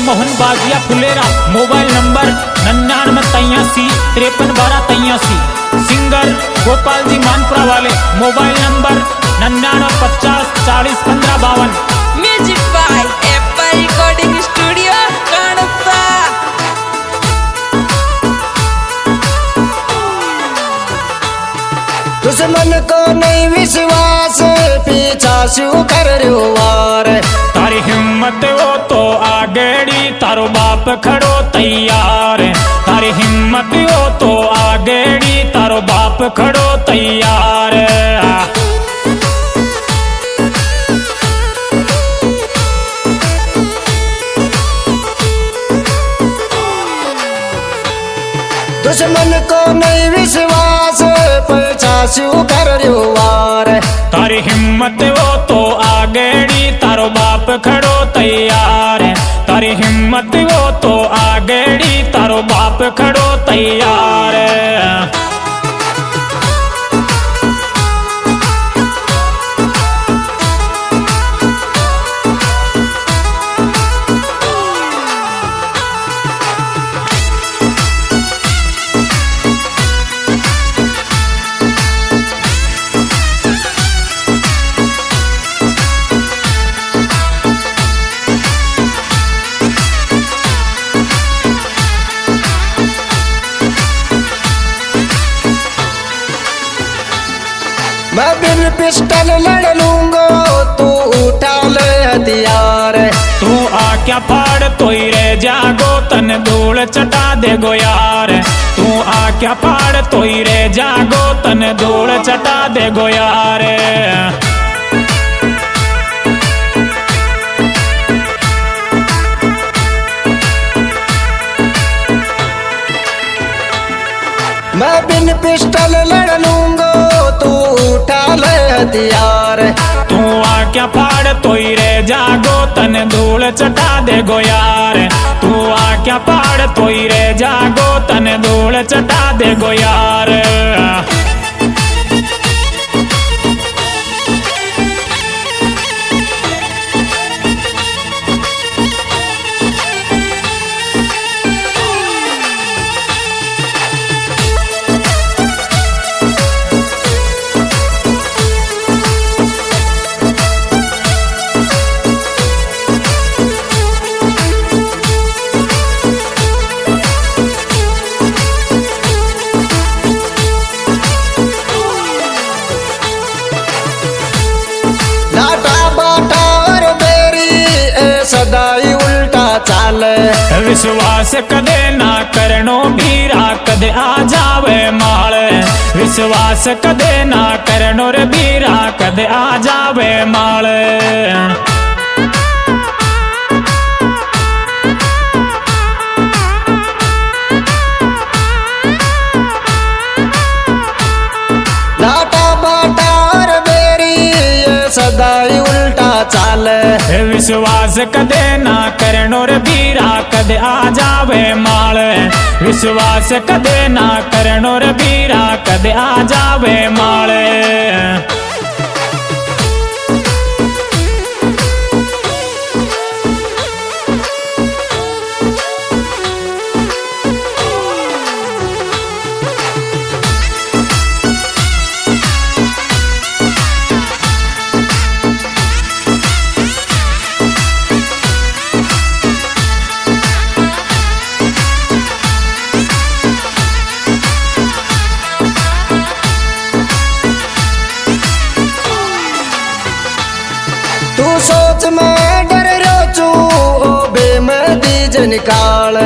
Mohan Bagiya Phulera. Mobile number 9983531283। Singer Gopal ji Manpura वाले। Mobile number 9950401552। Music by Apple recording studio Kadapa. दुश्मन को नहीं विश्वास पीछा शू कर वार। तारी हिम्मत हो तो आगेड़ी तारो बाप खड़ो तैयार। तारी हिम्मत हो तो आगेड़ी तारो बाप खड़ो तैयार। दुश्मन को नहीं विश्वास पीछा शू कर वार। तारी हिम्मत हो तो आगेड़ी तारो बाप खड़ो तैयार। तारी हिम्मत हो तो आगेड़ी तारो बाप खड़ो तैयार। मैं बिन पिस्टल लड़ लूंगा तू उठा ले हथियार। तू आक्या फाड़ तोई रे जागो तन धूल चटा दे गो यार। तू आक्या फाड़ तोई रे जागो तन धूल चटा दे गो यार। मैं बिन पिस्टल लड़ लूंगा तू उठा ले हथियार। तू आक्या फाड़ तोई रे जागो तन धूल चटा दे गो यार। तू आक्या फाड़ तोई रे जागो तन धूल चटा दे गो यार। डाटा बाटा और बेरी ए सदाई उल्टा चाले। विश्वास कदे ना करनो भीरा कदे आ जावे माल। विश्वास कदे ना करनो रे भीरा कदे आ जावे माल। डाटा बाटा और बेरी ये सदाई उल्टा चाले। विश्वास कदे ना करनो रे भीरा कदे आ जावे माल। विश्वास कदे ना करनो रे भीरा कदे आ जावे माल। तू सोच मैं डर रोचू ओ बेमदी बीज निकाल।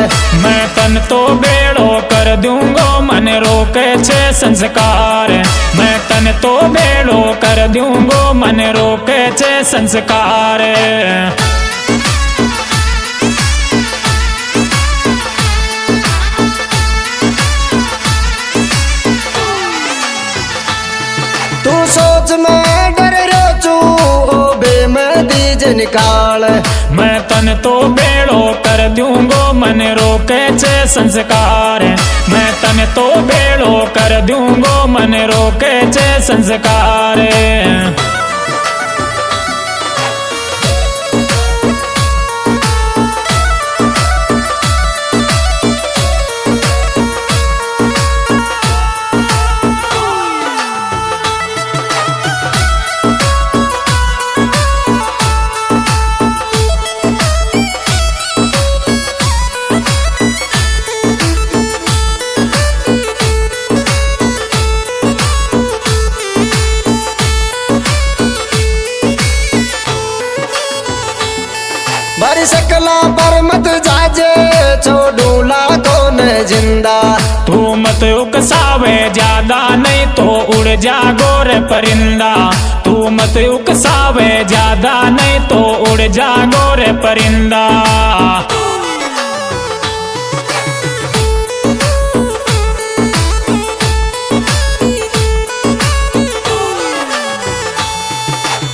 मैं तन तो बेड़ो कर दूंगो मन रोके छे संस्कार। मैं तन तो बेड़ो कर दूंगो मन रोके छे संस्कार। तू सोच मैं डर रोचू ओ बेमदीज निकाल। मैं तन तो बेड़ो कर दूंगो मन रोके छे संस्कार। मैं तन तो बेड़ो कर दूंगो मन रोके छे संस्कार। मत जाजे छोड़ू लाखों ने जिंदा। तू मत उकसावे ज्यादा नहीं तो उड़ जा गोरे परिंदा। तू मत उकसावे ज्यादा नहीं तो उड़ जा गोरे परिंदा।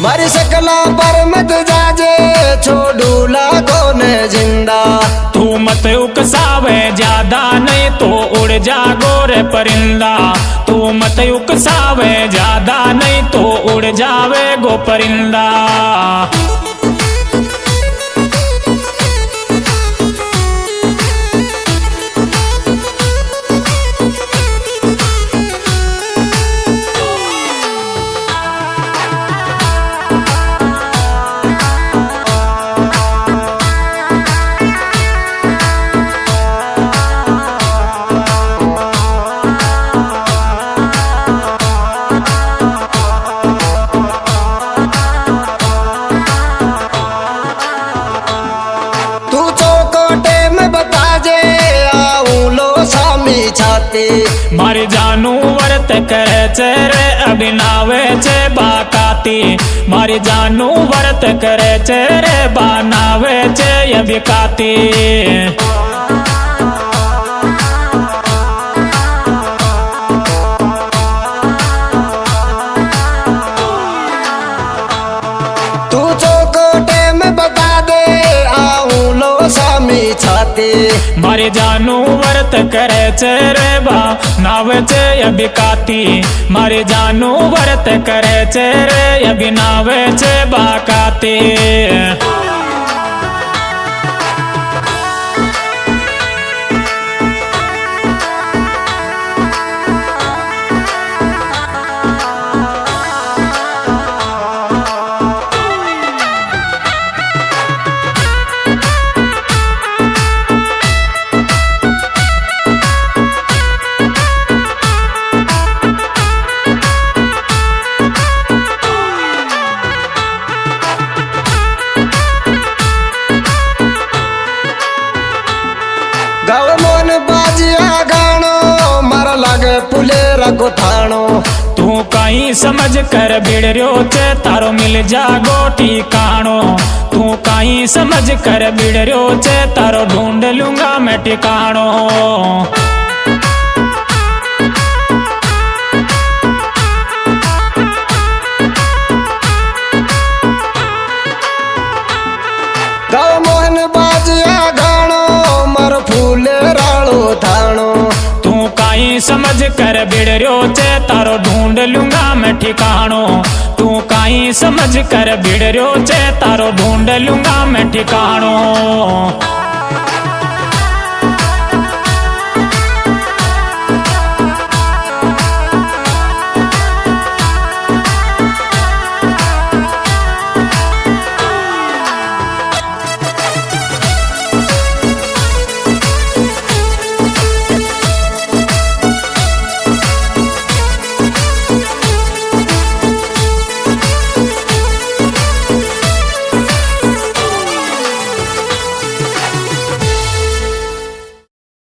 मारी सकला पर मत जाजे छोड़ू लाखों ने जिंदा। तू मत उकसावे ज्यादा नहीं तो उड़ जा गोरे परिंदा। तू मत उकसावे ज्यादा नहीं तो उड़ जावे गो परिंदा। मारी जानू वर्त करे चेरे अभिनावे चे बाकाती। मारी जानू वर्त करे चेरे बनावे चे अभिकाती। तू चौकोटे में बता दे आऊं लो सामी छाती। मारी जानू वर्त करे चेरे बा नावे चे अभिकाती। मारी जानू वर्त करे चेरे अभिनावे चे बाकाती। गाँव मोन बाजिया गाणो मारा लागे पुलेरा को थाणो। तू कहीं समझ कर बिड़रियो चे तारो मिल जा गोटी काणो। तू कहीं समझ कर बिड़रियो चे तारो ढूंढ लूंगा मैं ठिकाणो। गाँव मोहन बाजिया गाणो मारो फूले राणो थाणो। तू कहीं समझ कर बिड़रियो चे तारो ढूंढ लूंगा मैं ठिकाणो। तू कहीं समझ कर बिड़रियो चे तारो ढूंढ लूंगा मैं ठिकाणो।